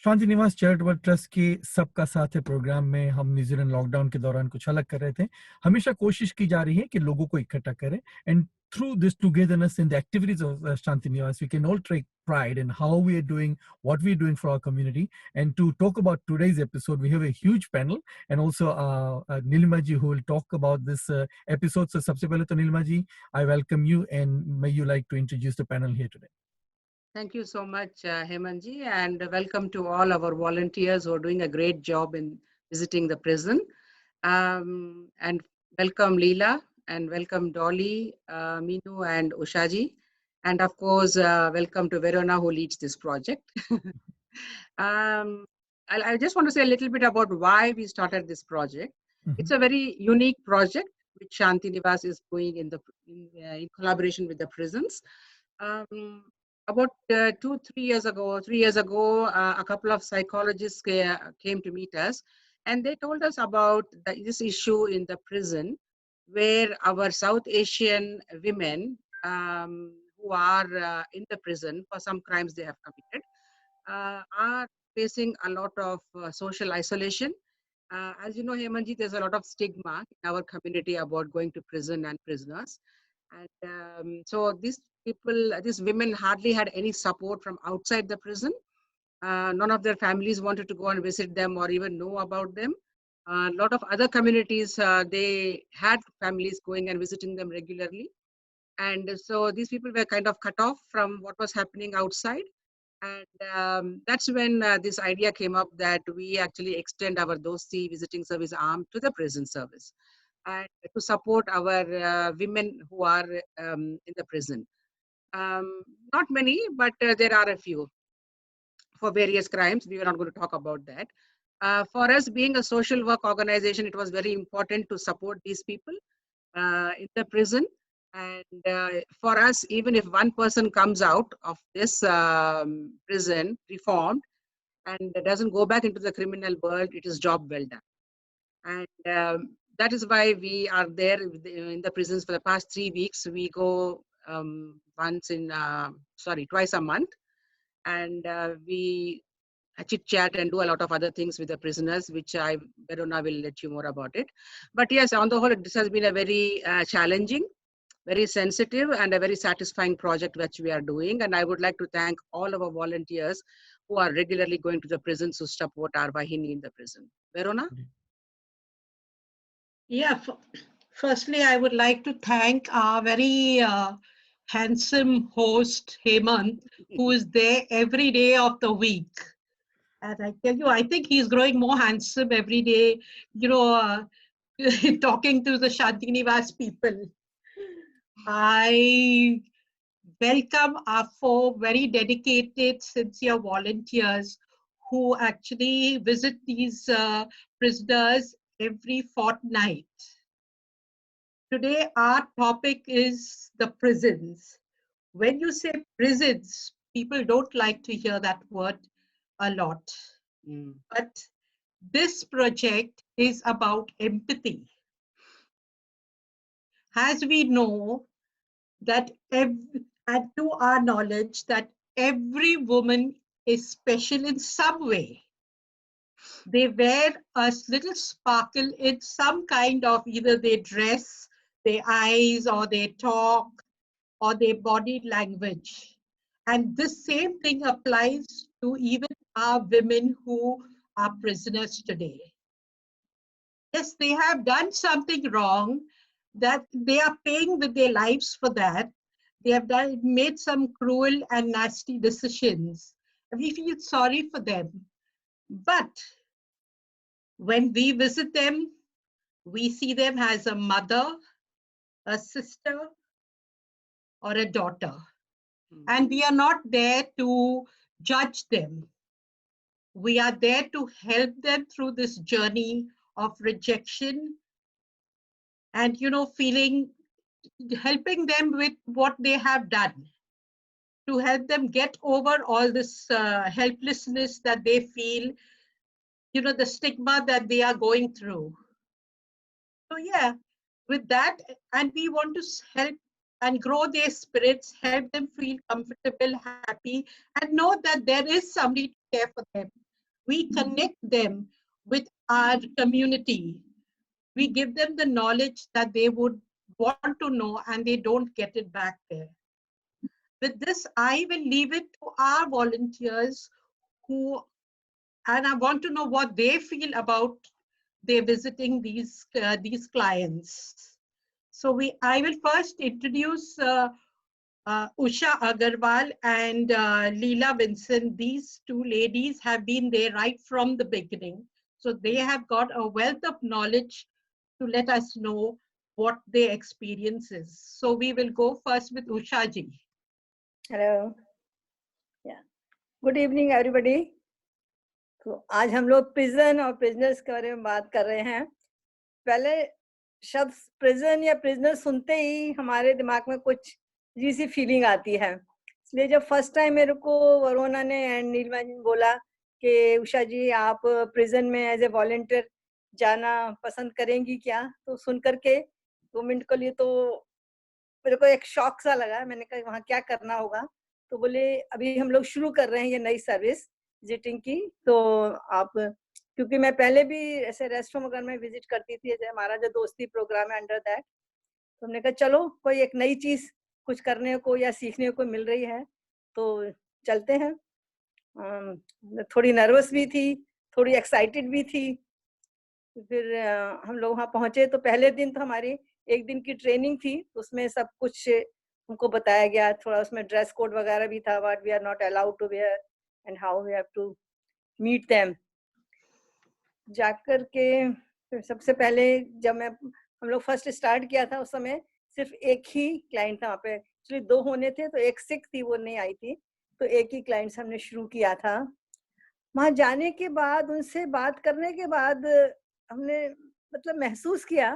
शांति निवास charitable trust के सबका साथ है प्रोग्राम में हम न्यूजीलैंड लॉकडाउन के दौरान कुछ अलग कर रहे थे। हमेशा कोशिश की जा रही है कि लोगों को इकट्ठा करें and through this togetherness in the activities of Shanti Niwas, we can all take pride in how we are doing, what we are doing for our community. And to talk about today's episode, we have a huge panel and also Nilima ji who will talk about this episode. So, sabse pehle to Nilima ji, I welcome you and may you like to introduce the panel here today. Thank you so much, Hemanji, and welcome to all our volunteers who are doing a great job in visiting the prison. And welcome Leela, and welcome Dolly, Minu, and Ushaji. And of course, welcome to Verona who leads this project. I just want to say a little bit about why we started this project. It's a very unique project which Shanti Niwas is doing in collaboration with the prisons. About 3 years ago, a couple of psychologists came to meet us, and they told us about this issue in the prison, where our South Asian women who are in the prison for some crimes they have committed are facing a lot of social isolation. As you know, Hemanji, there's a lot of stigma in our community about going to prison and prisoners. And so these women hardly had any support from outside the prison. None of their families wanted to go and visit them or even know about them. A lot of other communities, they had families going and visiting them regularly. And so these people were kind of cut off from what was happening outside. And that's when this idea came up that we actually extend our Dosti visiting service arm to the prison service and to support our women who are in the prison. Not many, but there are a few for various crimes. We were not going to talk about that. For us, being a social work organization, it was very important to support these people in the prison. And for us, even if one person comes out of this prison reformed and doesn't go back into the criminal world, it is job well done. And that is why we are there in the prisons for the past 3 weeks. We go twice a month, and we chit chat and do a lot of other things with the prisoners, which Verona will let you more about it. But yes, on the whole, this has been a very challenging, very sensitive, and a very satisfying project which we are doing. And I would like to thank all of our volunteers who are regularly going to the prisons to support our Vahini in the prison. Verona? Yeah, firstly, I would like to thank our very handsome host, Hemant, who is there every day of the week. And I tell you, I think he's growing more handsome every day, talking to the Shanti Niwas people. I welcome our 4 very dedicated, sincere volunteers who actually visit these prisoners every fortnight. Today, our topic is the prisons. When you say prisons, people don't like to hear that word a lot. But this project is about empathy. As we know that, and to our knowledge, that every woman is special in some way. They wear a little sparkle in some kind of either their dress, their eyes, or their talk, or their body language. And this same thing applies to even our women who are prisoners today. Yes, they have done something wrong, that they are paying with their lives for that. They have made some cruel and nasty decisions. We feel sorry for them. But when we visit them, we see them as a mother, a sister, or a daughter. And we are not there to judge them. We are there to help them through this journey of rejection and, helping them with what they have done, to help them get over all this helplessness that they feel, the stigma that they are going through. So yeah, with that, and we want to help and grow their spirits, help them feel comfortable, happy, and know that there is somebody to care for them. we connect them with our community. We give them the knowledge that they would want to know and they don't get it back there. With this, I will leave it to our volunteers who, and I want to know what they feel about they visiting these clients. So I will first introduce Usha Agarwal and Leela Vincent. These two ladies have been there right from the beginning. So they have got a wealth of knowledge to let us know what their experience is. So we will go first with Usha ji. Hello. Yeah. Good evening, everybody. तो आज हम लोग prison और prisoners के बारे में बात कर रहे हैं. पहले शब्द प्रिजन या प्रिजनर सुनते ही हमारे दिमाग में कुछ अजीब सी फीलिंग आती है. इसलिए जब फर्स्ट टाइम मेरे को वरुणा ने एंड नीलमा जी ने बोला कि उषा जी आप प्रिजन में एज ए वॉलंटियर जाना पसंद करेंगी क्या, तो सुन करके 2 मिनट के लिए तो मेरे को एक शॉक सा लगा. मैंने कहा वहाँ क्या करना होगा, तो बोले अभी हम लोग शुरू कर रहे हैं ये नई सर्विस विजिटिंग की. तो आप, क्योंकि मैं पहले भी ऐसे रेस्ट होम अगर मैं विजिट करती थी, जैसे हमारा जो दोस्ती प्रोग्राम है अंडर दैट, तो हमने कहा चलो कोई एक नई चीज कुछ करने को या सीखने को मिल रही है तो चलते हैं. थोड़ी नर्वस भी थी, थोड़ी एक्साइटेड भी थी. फिर हम लोग वहाँ पहुंचे तो पहले दिन तो हमारी 1 दिन की ट्रेनिंग थी, उसमें सब कुछ हमको बताया गया. थोड़ा उसमें ड्रेस कोड वगैरह भी था, what we are not allowed to wear and how we have to meet them. जाकर के फिर सबसे पहले जब हम लोग फर्स्ट स्टार्ट किया था, उस समय सिर्फ एक ही क्लाइंट था वहाँ पे. एक्चुअली 2 होने थे, तो एक सिक थी, वो नहीं आई थी, तो एक ही क्लाइंट से हमने शुरू किया था. वहाँ जाने के बाद, उनसे बात करने के बाद हमने मतलब महसूस किया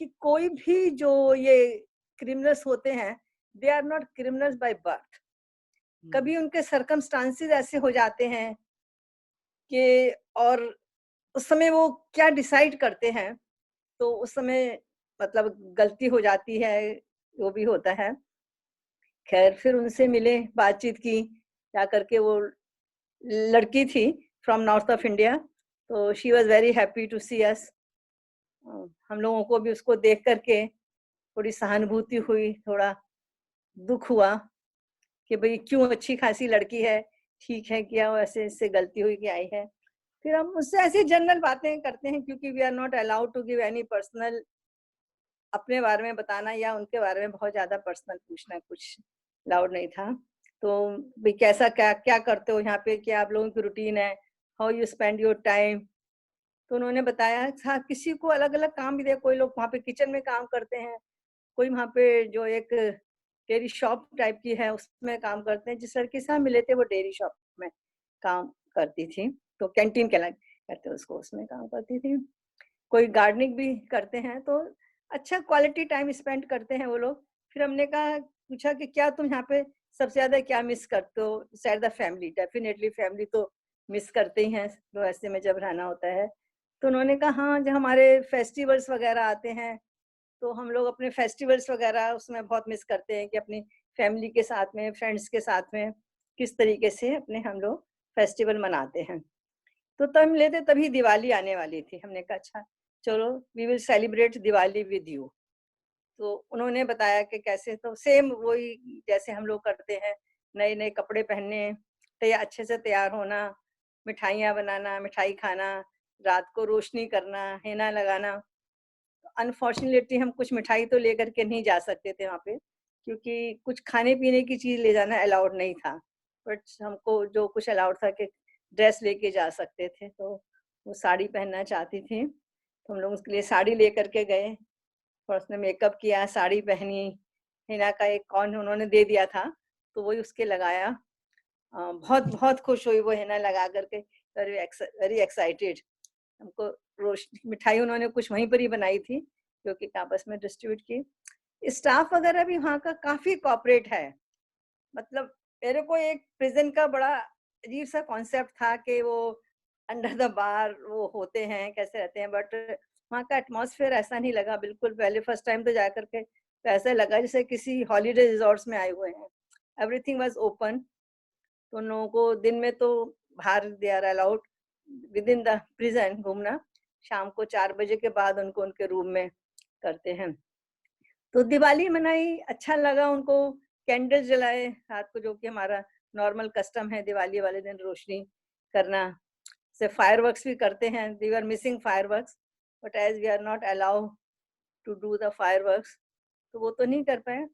कि कोई भी जो ये क्रिमिनल्स होते हैं, they are not criminals by birth. कभी उनके सर्कमस्टांसेस ऐसे हो जाते हैं कि, और उस समय वो क्या डिसाइड करते हैं, तो उस समय मतलब गलती हो जाती है, वो भी होता है. खैर फिर उनसे मिले, बातचीत की. जा करके वो लड़की थी फ्रॉम नॉर्थ ऑफ इंडिया, तो she was very happy to see us. हम लोगों को भी उसको देख करके थोड़ी सहानुभूति हुई, थोड़ा दुख हुआ कि भाई क्यों, अच्छी खासी लड़की है, ठीक है, क्या ऐसे इससे गलती हुई कि आई है. फिर हम उससे ऐसी जनरल बातें करते हैं, क्योंकि we are not allowed to give any personal अपने बारे में बताना या उनके बारे में बहुत ज्यादा पर्सनल पूछना कुछ अलाउड नहीं था. तो भाई कैसा क्या क्या करते हो यहाँ पे, क्या आप लोगों की रूटीन है, how you spend your time. तो उन्होंने बताया था किसी को अलग अलग काम भी दिया. कोई लोग वहाँ पे किचन में काम करते हैं, कोई वहाँ पे जो एक डेयरी शॉप टाइप की है उसमें काम करते हैं. जिस लड़की से हम मिले थे वो डेयरी शॉप में काम करती थी, तो कैंटीन कहते हैं उसको, उसमें काम करती थी. कोई गार्डनिंग भी करते हैं, तो अच्छा क्वालिटी टाइम स्पेंड करते हैं वो लोग. फिर हमने पूछा कि क्या तुम यहाँ पे सबसे ज्यादा क्या मिस करते हो. Side the family, definitely family तो मिस करते ही हैं तो ऐसे में जब रहना होता है. तो उन्होंने कहा हाँ, जब हमारे फेस्टिवल्स वगैरह आते हैं तो हम लोग अपने फेस्टिवल्स वगैरह उसमें बहुत मिस करते हैं कि अपनी फैमिली के साथ में, फ्रेंड्स के साथ में किस तरीके से अपने हम लोग फेस्टिवल मनाते हैं. तो तब मिले थे, तभी दिवाली आने वाली थी. हमने कहा अच्छा चलो we will celebrate Diwali with you. तो उन्होंने बताया कि कैसे, तो सेम वही जैसे हम लोग करते हैं, नए नए कपड़े पहनने, अच्छे से तैयार होना, मिठाइयाँ बनाना, मिठाई खाना, रात को रोशनी करना, हेना लगाना. अनफॉर्चुनेटली हम कुछ मिठाई तो लेकर के नहीं जा सकते थे वहाँ पे, क्योंकि कुछ खाने पीने की चीज ले जाना अलाउड नहीं था. बट हमको जो कुछ अलाउड था कि ड्रेस लेके जा सकते थे. तो वो साड़ी पहनना चाहती थी, तो हम लोग उसके लिए साड़ी लेकर के गए और उसने मेकअप किया, साड़ी पहनी, हिना का एक कॉन उन्होंने दे दिया था तो वही उसके लगाया. बहुत बहुत खुश हुई वो हिना लगा करके, वेरी एक्साइटेड. हमको मिठाई उन्होंने कुछ वहीं पर ही बनाई थी, जो कि आपस में डिस्ट्रीब्यूट की. स्टाफ वगैरह भी वहाँ का काफी कोऑपरेट है. मतलब मेरे को एक प्रिजन का बड़ा अजीब सा कॉन्सेप्ट था कि वो अंडर द बार वो होते हैं, कैसे रहते हैं, बट वहाँ का एटमॉस्फेयर ऐसा नहीं लगा बिल्कुल. पहले फर्स्ट टाइम तो जाकर के तो ऐसा लगा जैसे किसी हॉलीडे रिजॉर्ट्स में आए हुए हैं. Everything was open. तो उन लोगों को दिन में तो बाहर they are allowed, within the prison घूमना, शाम को 4 बजे के बाद उनको उनके रूम में करते हैं। तो दिवाली मनाई, अच्छा लगा उनको, कैंडल्स जलाए रात को, जो कि हमारा नॉर्मल कस्टम है दिवाली वाले दिन रोशनी करना। से फायरवर्क्स भी करते हैं, we are missing fireworks, but as we are not allow to do the fireworks, तो वो तो नहीं कर पाए।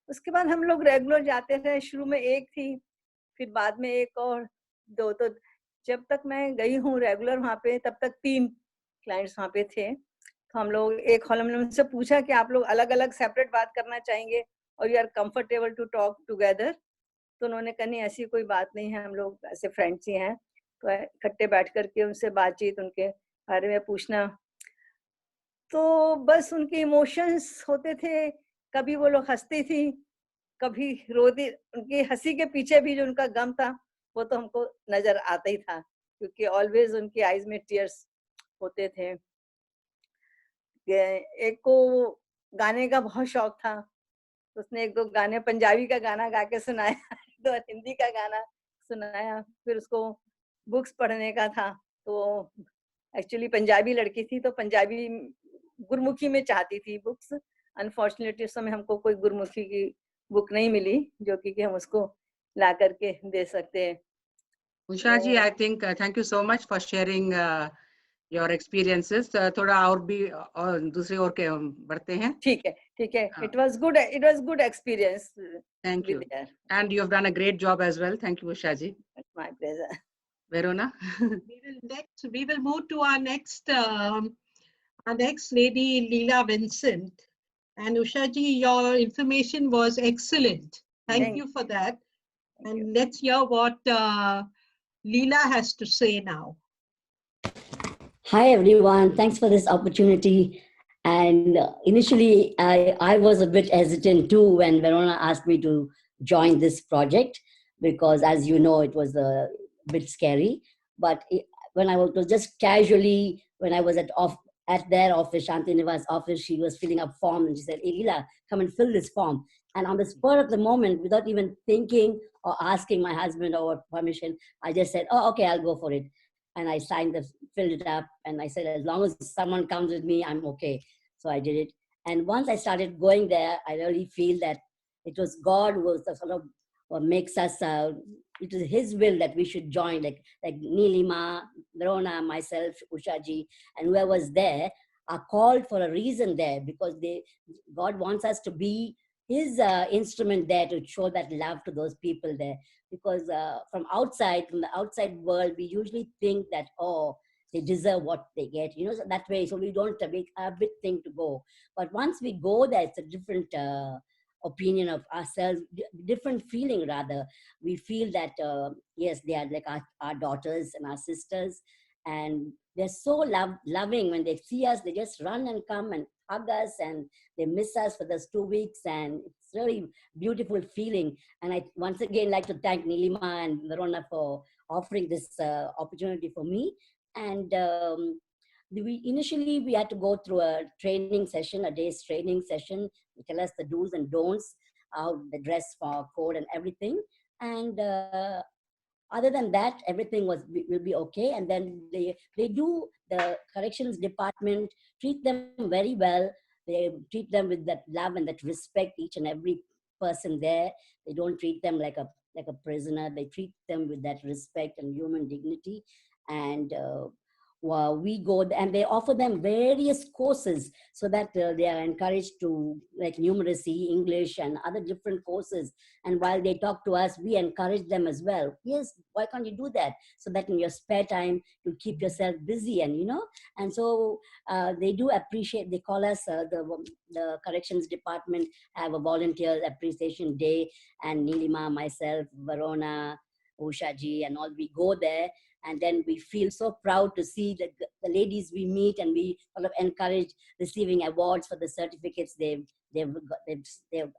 उसके बाद हम लोग रेगुलर जाते थे, शुरू में एक थी, फिर बाद में एक और दो, तो जब तक मैं गई हूँ रेगुलर वहाँ पे तब तक 3 क्लाइंट्स वहाँ पे थे। तो हम लोग एक हॉल में उनसे पूछा कि आप लोग अलग अलग सेपरेट बात करना चाहेंगे और you are comfortable to talk together, तो उन्होंने कहा नहीं ऐसी कोई बात नहीं है, हम लोग ऐसे फ्रेंड्स ही हैं, तो इकट्ठे बैठ करके उनसे बातचीत उनके बारे में पूछना। तो बस उनके इमोशंस होते थे, कभी वो लोग हंसती थी, कभी रोती, उनकी हंसी के पीछे भी जो उनका गम था वो तो हमको नजर आता ही था, क्योंकि ऑलवेज उनकी आईज में टीयर्स होते थे। एक को गाने का बहुत शौक था, तो उसने 1-2 गाने, पंजाबी का गाना गा के सुनाया, 2 हिंदी का गाना सुनाया, फिर उसको बुक्स पढ़ने का था, तो एक्चुअली पंजाबी लड़की थी, तो पंजाबी गुरमुखी में चाहती थी बुक्स। अनफॉर्चुनेटली उस समय हमको कोई गुरमुखी की बुक नहीं मिली जो कि हम उसको ला करके दे सकते हैं। उषा जी, I think thank you so much for sharing your experiences. थोड़ा और भी और दूसरे और के बढ़ते हैं। ठीक है, ठीक है। It was good experience. Thank you. With her. And you have done a great job as well. Thank you, Usha ji. It's my pleasure. Verona? We will move to our next lady, Leela Vincent. And Usha ji, your information was excellent. Thank you for that. And let's hear what Leela has to say now. Hi, everyone. Thanks for this opportunity. And initially, I was a bit hesitant too when Verona asked me to join this project, because as you know, it was a bit scary. But when I was just casually, when I was at their office, Shanti Niwas office, she was filling up form and she said, "Hey, Leela, come and fill this form." And on the spur of the moment, without even thinking or asking my husband or permission, I just said, "Oh, okay, I'll go for it." And I filled it up, and I said, as long as someone comes with me, I'm okay. So I did it. And once I started going there, I really feel that it was God who was the sort of what makes us, it is His will that we should join, like Nilima, Verona, myself, Ushaji, and whoever was there are called for a reason there, because God wants us to be His instrument there to show that love to those people there. Because from the outside world, we usually think that, oh, they deserve what they get, so that way. So we don't make a big thing to go. But once we go there, it's a different opinion of ourselves, different feeling rather. We feel that, yes, they are like our daughters and our sisters. And they're so loving. When they see us, they just run and come and hug us, and they miss us for those 2 weeks. And it's really beautiful feeling. And I once again like to thank Nilima and Verona for offering this opportunity for me. And initially we had to go through a training session, a day's training session. They tell us the do's and don'ts, how the dress for code and everything. And other than that, everything will be okay. And then the corrections department treat them very well. They treat them with that love and that respect, each and every person there. They don't treat them like a prisoner. They treat them with that respect and human dignity. And we go and they offer them various courses, so that they are encouraged to, like numeracy, English, and other different courses. And while they talk to us, we encourage them as well. Yes, why can't you do that? So that in your spare time, you keep yourself busy, and and so they do appreciate. They call us the corrections department have a volunteer appreciation day, and Nilima, myself, Verona, Usha ji, and all, we go there. And then we feel so proud to see the ladies we meet, and we sort of encourage receiving awards for the certificates they've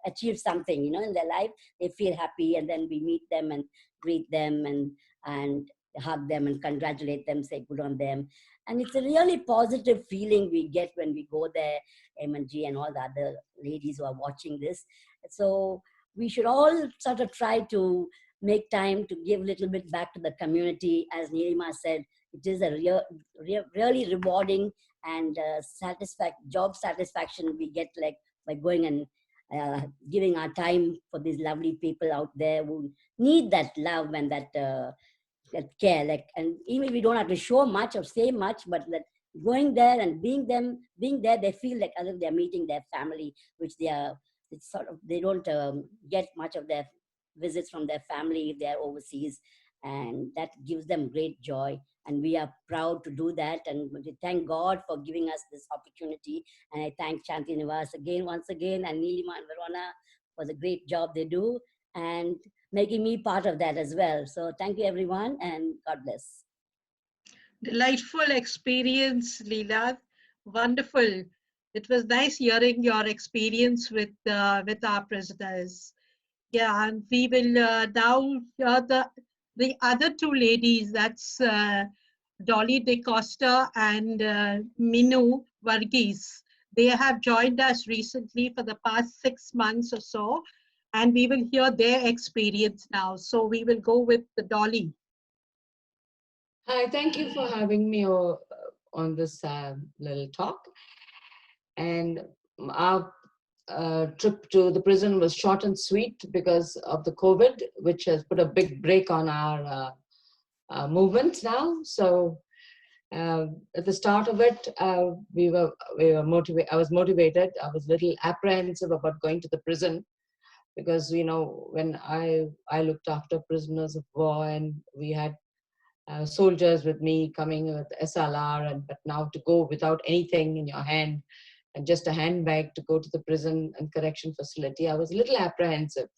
achieved something, in their life. They feel happy, and then we meet them and greet them and hug them and congratulate them, say good on them. And it's a really positive feeling we get when we go there, M&G and all the other ladies who are watching this. So we should all sort of try to make time to give a little bit back to the community. As Nilima said, it is a really rewarding and job satisfaction we get, like by going and giving our time for these lovely people out there who need that love and that care. Like, and even we don't have to show much or say much, but that going there and being there, they feel like as if they're meeting their family, which they are. It's sort of, they don't get much of their visits from their family if they're overseas, and that gives them great joy. And we are proud to do that, and we thank God for giving us this opportunity. And I thank Shanti Niwas once again, and Neelima and Verona for the great job they do, and making me part of that as well. So thank you, everyone, and God bless. Delightful experience, Leela. Wonderful. It was nice hearing your experience with our prisoners. Yeah, and we will now hear the other two ladies. That's Dolly De Costa and Minu Varghese. They have joined us recently for the past 6 months or so, and we will hear their experience now. So we will go with the Dolly. Hi, thank you for having me on this little talk. And our trip to the prison was short and sweet because of the COVID, which has put a big break on our movement now. So at the start of it, we were motivated. I was motivated. I was a little apprehensive about going to the prison because, you know, when I looked after prisoners of war, and we had soldiers with me coming with SLR, but now to go without anything in your hand and just a handbag to go to the prison and correction facility, I was a little apprehensive.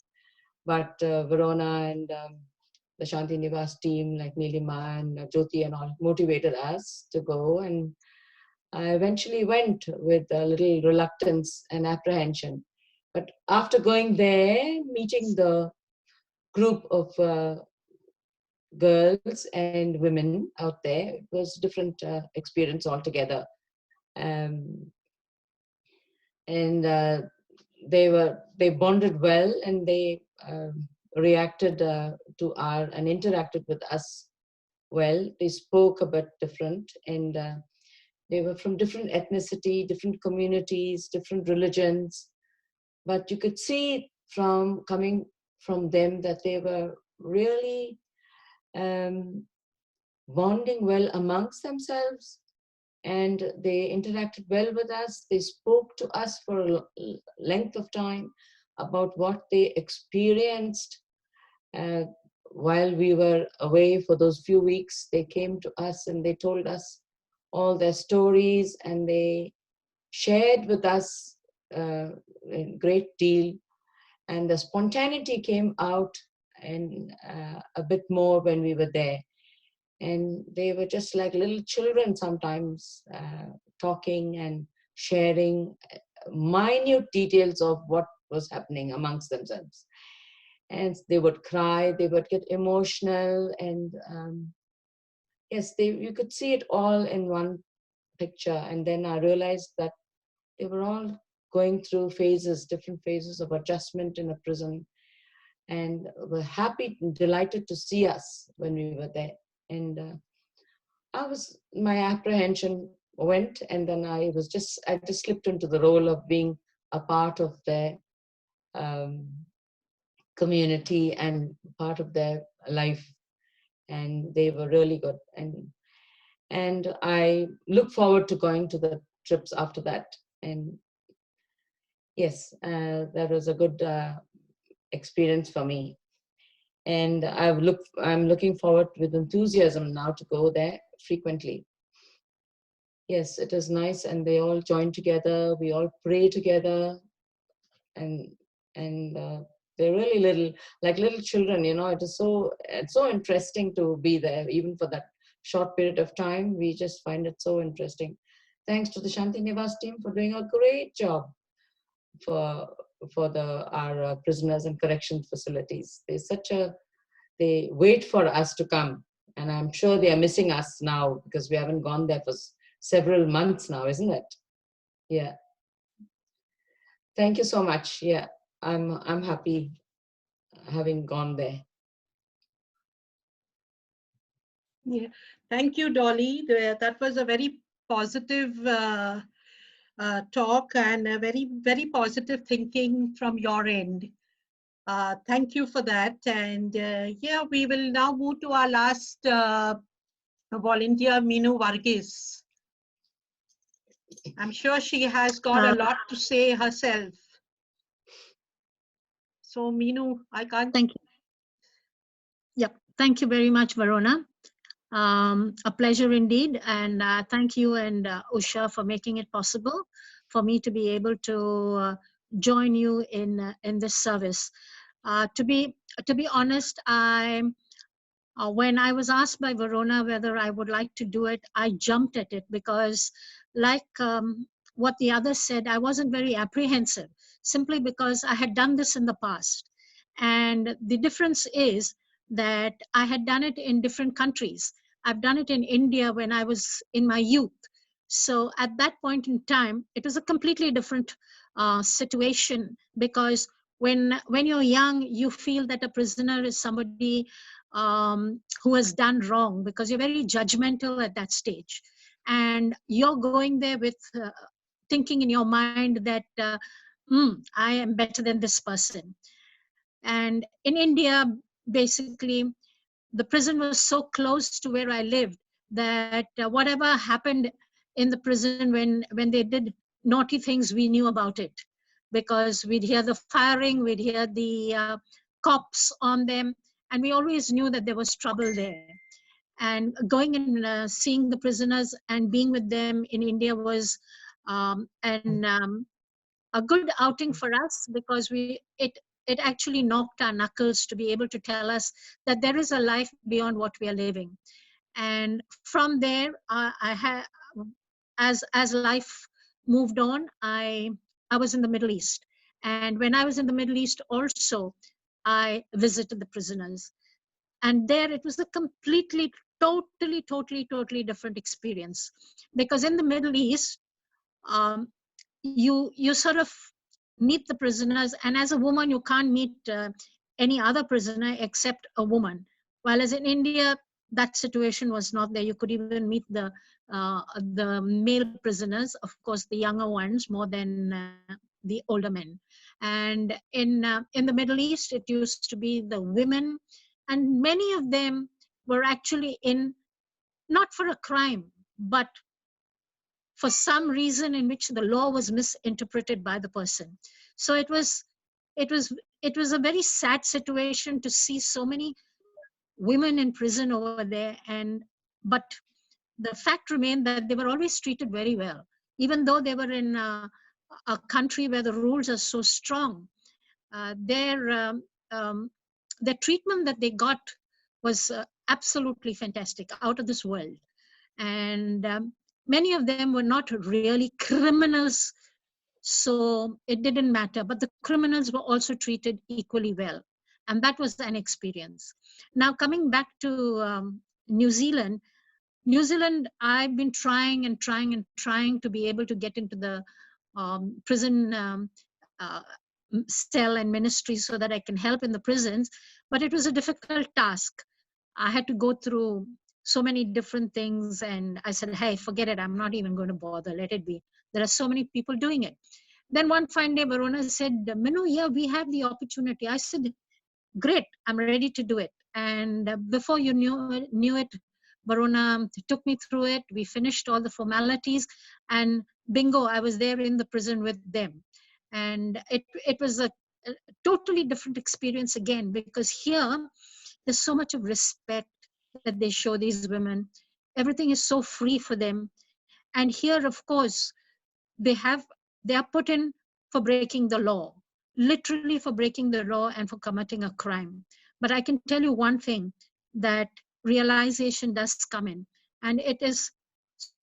But Verona and the Shanti Niwas team, like Neelima and Jyoti and all, motivated us to go. And I eventually went with a little reluctance and apprehension. But after going there, meeting the group of girls and women out there, it was a different experience altogether. And they bonded well, and they reacted to our and interacted with us well. They spoke a bit different, and they were from different ethnicity, different communities, different religions, but you could see from coming from them that they were really bonding well amongst themselves, and they interacted well with us. They spoke to us for a length of time about what they experienced while we were away for those few weeks. They came to us and they told us all their stories, and they shared with us a great deal. And the spontaneity came out and a bit more when we were there. And they were just like little children sometimes, talking and sharing minute details of what was happening amongst themselves. And they would cry, they would get emotional, and yes, you could see it all in one picture. And then I realized that they were all going through different phases of adjustment in a prison, and were happy and delighted to see us when we were there. And my apprehension went, and then I just slipped into the role of being a part of their community and part of their life. And they were really good. And I look forward to going to the trips after that. And yes, that was a good experience for me. And I'm looking forward with enthusiasm now to go there frequently. Yes, it is nice, and they all join together. We all pray together, and they're really like little children. You know, it's so interesting to be there, even for that short period of time. We just find it so interesting. Thanks to the Shanti Niwas team for doing a great job for our prisoners and correction facilities. They wait for us to come, and I'm sure they are missing us now because we haven't gone there for several months now, isn't it? Yeah. Thank you so much. Yeah, I'm happy having gone there. Yeah. Thank you, Dolly. That was a very positive talk and a very, very positive thinking from your end. Thank you for that. And yeah, we will now move to our last volunteer, Minu Varghese. I'm sure she has got a lot to say herself. So, Minu, I can't. Thank you. Yep. Thank you very much, Varuna. A pleasure indeed. And thank you and Usha for making it possible for me to be able to join you in this service. To be honest, when I was asked by Verona whether I would like to do it, I jumped at it because, like what the others said, I wasn't very apprehensive, simply because I had done this in the past. And the difference is that I had done it in different countries. I've done it in India when I was in my youth. So at that point in time, it was a completely different situation, because when you're young, you feel that a prisoner is somebody who has done wrong, because you're very judgmental at that stage. And you're going there with thinking in your mind that I am better than this person. And in India, basically, the prison was so close to where I lived that whatever happened in the prison when they did naughty things, we knew about it, because we'd hear the firing, we'd hear the cops on them, and we always knew that there was trouble there. And going and seeing the prisoners and being with them in India was a good outing for us, because it actually knocked our knuckles to be able to tell us that there is a life beyond what we are living. And from there, as life moved on, I was in the Middle East. And when I was in the Middle East also, I visited the prisoners. And there it was a completely, totally different experience. Because in the Middle East, um, you sort of meet the prisoners, and as a woman you can't meet any other prisoner except a woman, while as in India that situation was not there. You could even meet the male prisoners, of course the younger ones more than the older men. And in the Middle East it used to be the women, and many of them were actually in, not for a crime, but for some reason in which the law was misinterpreted by the person. So it was a very sad situation to see so many women in prison over there. And but the fact remained that they were always treated very well, even though they were in a country where the rules are so strong. uh, their um, um, their treatment that they got was absolutely fantastic, out of this world. And many of them were not really criminals, so it didn't matter. But the criminals were also treated equally well, and that was an experience. Now, coming back to New Zealand, I've been trying to be able to get into the prison uh, cell and ministry so that I can help in the prisons, but it was a difficult task. I had to go through so many different things, and I said, hey, forget it, I'm not even going to bother, let it be. There are so many people doing it. Then one fine day, Varuna said, Minu, yeah, we have the opportunity. I said, great, I'm ready to do it. And before you knew it, Varuna took me through it. We finished all the formalities, and bingo, I was there in the prison with them. And it was a totally different experience again, because here there's so much of respect that they show these women. Everything is so free for them. And here, of course, they are put in for breaking the law, literally for breaking the law and for committing a crime. But I can tell you one thing, that realization does come in, and it is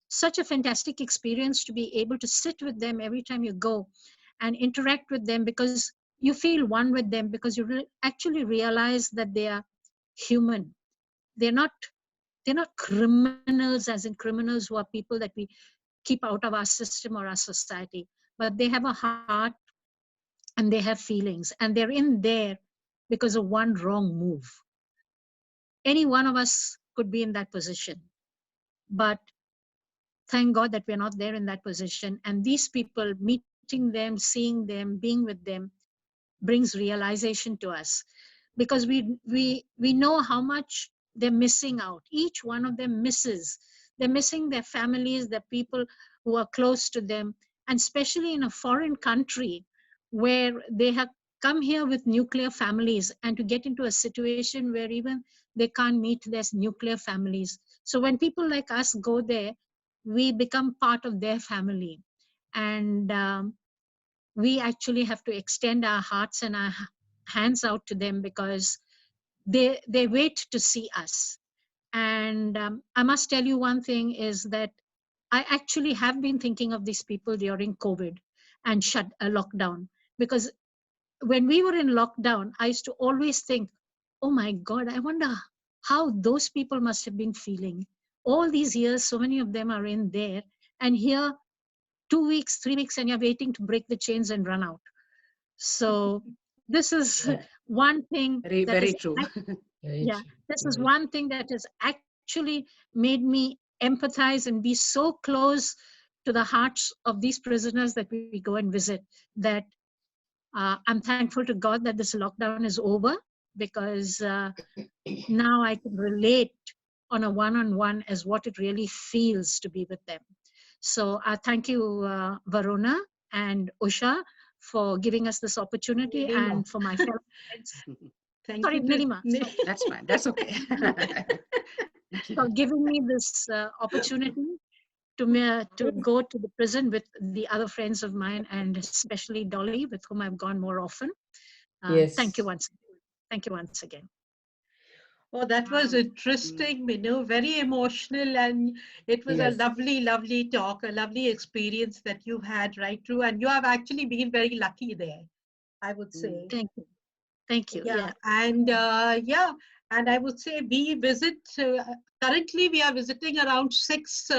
such a fantastic experience to be able to sit with them every time you go and interact with them, because you feel one with them, because you actually realize that they are human. They're not criminals, as in criminals who are people that we keep out of our system or our society, but they have a heart and they have feelings, and they're in there because of one wrong move. Any one of us could be in that position. But thank God that we're not there in that position. And these people, meeting them, seeing them, being with them, brings realization to us, because we know how much they're missing out. Each one of them misses. They're missing their families, their people who are close to them, and especially in a foreign country where they have come here with nuclear families, and to get into a situation where even they can't meet their nuclear families. So when people like us go there, we become part of their family. And we actually have to extend our hearts and our hands out to them, because they wait to see us. And I must tell you one thing is that I actually have been thinking of these people during COVID and lockdown, because when we were in lockdown, I used to always think, oh my God, I wonder how those people must have been feeling. All these years, so many of them are in there, and here 2 weeks, 3 weeks, and you're waiting to break the chains and run out. So this is Yeah. one thing Very, that very is, true. Very yeah, true. this is Very one thing that has actually made me empathize and be so close to the hearts of these prisoners that we go and visit, that I'm thankful to God that this lockdown is over, because now I can relate on a one-on-one as what it really feels to be with them. So thank you, Varuna and Usha, for giving us this opportunity, Nilima. and for my fellow friends. Thank Sorry, you to Nilima, That's fine. That's okay. for giving me this opportunity to go to the prison with the other friends of mine, and especially Dolly, with whom I've gone more often. Thank you Yes. once. Thank you once again. Oh, that was interesting, Minu, very emotional, and it was a Yes. lovely, lovely talk, a lovely experience that you had right through, and you have actually been very lucky there, I would say. Thank you. Thank you. Yeah, Yeah. and and I would say we visit, currently we are visiting around six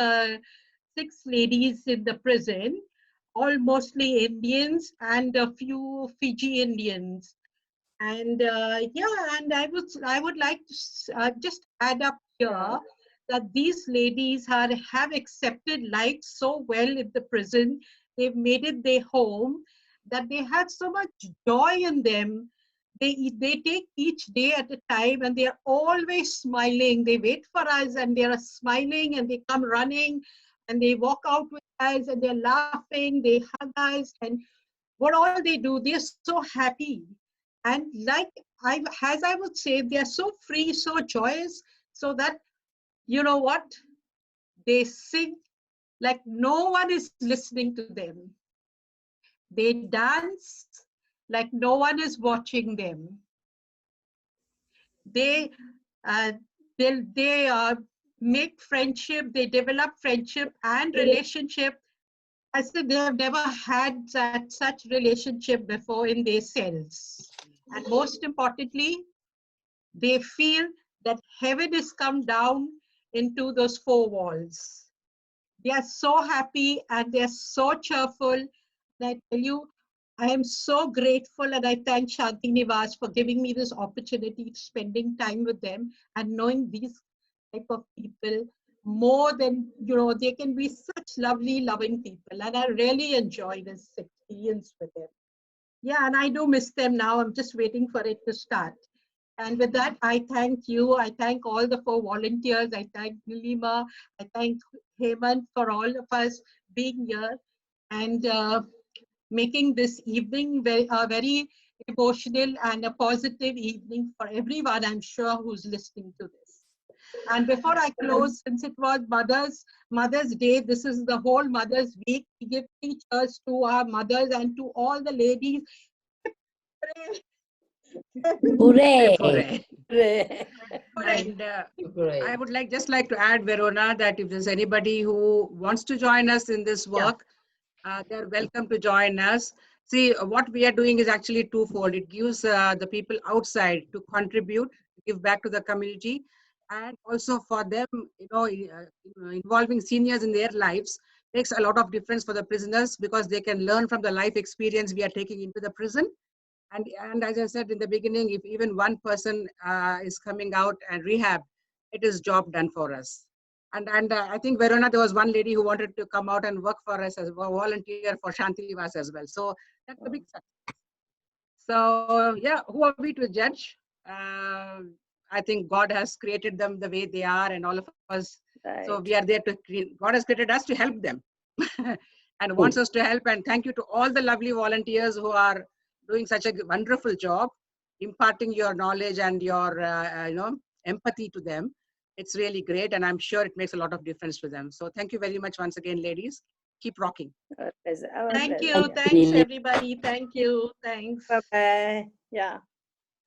ladies in the prison, all mostly Indians and a few Fiji Indians. And and I would like to just add up here that these ladies have accepted life so well in the prison. They've made it their home, that they have so much joy in them. They take each day at a time, and they are always smiling. They wait for us, and they are smiling, and they come running, and they walk out with us, and they're laughing. They hug us, and what all they do, they're so happy. And like as I would say, they're so free, so joyous, so that, you know what, they sing like no one is listening to them. They dance like no one is watching them. They uh, they make friendship, they develop friendship and relationship. I said they have never had such relationship before in their cells. And most importantly, they feel that heaven is come down into those four walls. They are so happy and they are so cheerful. And I tell you, I am so grateful, and I thank Shanti Niwas for giving me this opportunity, spending time with them and knowing these type of people more than, they can be such lovely, loving people. And I really enjoy this experience with them. Yeah, and I do miss them now. I'm just waiting for it to start. And with that, I thank you. I thank all the four volunteers. I thank Nilima. I thank Hemant for all of us being here and making this evening very emotional and a positive evening for everyone, I'm sure, who's listening to this. And before I close, since it was Mother's Day, this is the whole Mother's Week. We give teachers to our mothers and to all the ladies. Hooray! Hooray. Hooray. And Great. I would just like to add, Verona, that if there's anybody who wants to join us in this work, they're welcome to join us. See, what we are doing is actually twofold. It gives the people outside to contribute, give back to the community, and also for them, involving seniors in their lives makes a lot of difference for the prisoners, because they can learn from the life experience we are taking into the prison. And as I said in the beginning, if even one person is coming out and rehab, it is job done for us. And I think, Verona, there was one lady who wanted to come out and work for us as a volunteer for Shanti Niwas as well. So that's a big success. So yeah, who are we to judge? I think God has created them the way they are, and all of us. Right. So we are there to God has created us to help them and wants us to help. And thank you to all the lovely volunteers who are doing such a wonderful job, imparting your knowledge and your empathy to them. It's really great, and I'm sure it makes a lot of difference to them. So thank you very much once again, ladies. Keep rocking. Our pleasure. Our Thank pleasure. you. Thanks, everybody. Thank you. Thanks. Bye-bye. Yeah.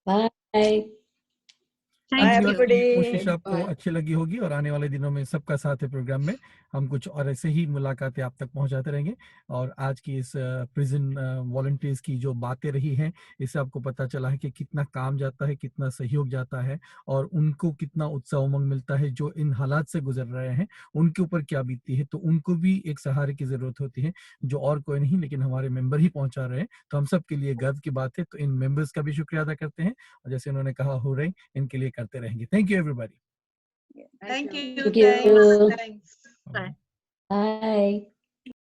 Bye. Bye, उम्मीद है कि everybody. ये कोशिश आपको Bye. अच्छी लगी होगी और आने वाले दिनों में सबका साथ है प्रोग्राम में हम कुछ और ऐसे ही मुलाकातें आप तक पहुंचाते रहेंगे। और आज की इस प्रिजन वॉलंटियर्स की जो बातें रही हैं, इससे आपको पता चला है कि कितना काम जाता है, कितना सहयोग जाता है और उनको कितना उत्साह उमंग मिलता है। जो इन हालात से गुजर रहे हैं उनके ऊपर क्या बीतती है, तो उनको भी एक सहारे की जरूरत होती है, जो और कोई नहीं लेकिन हमारे मेंबर ही पहुंचा रहे हैं। तो हम सब के लिए गर्व की बात है। तो इन मेंबर्स का भी शुक्रिया अदा करते हैं और जैसे उन्होंने कहा हो रही, इनके लिए करते रहेंगे। Thank you everybody. Thank you. Thank you. Thanks. Bye. Bye.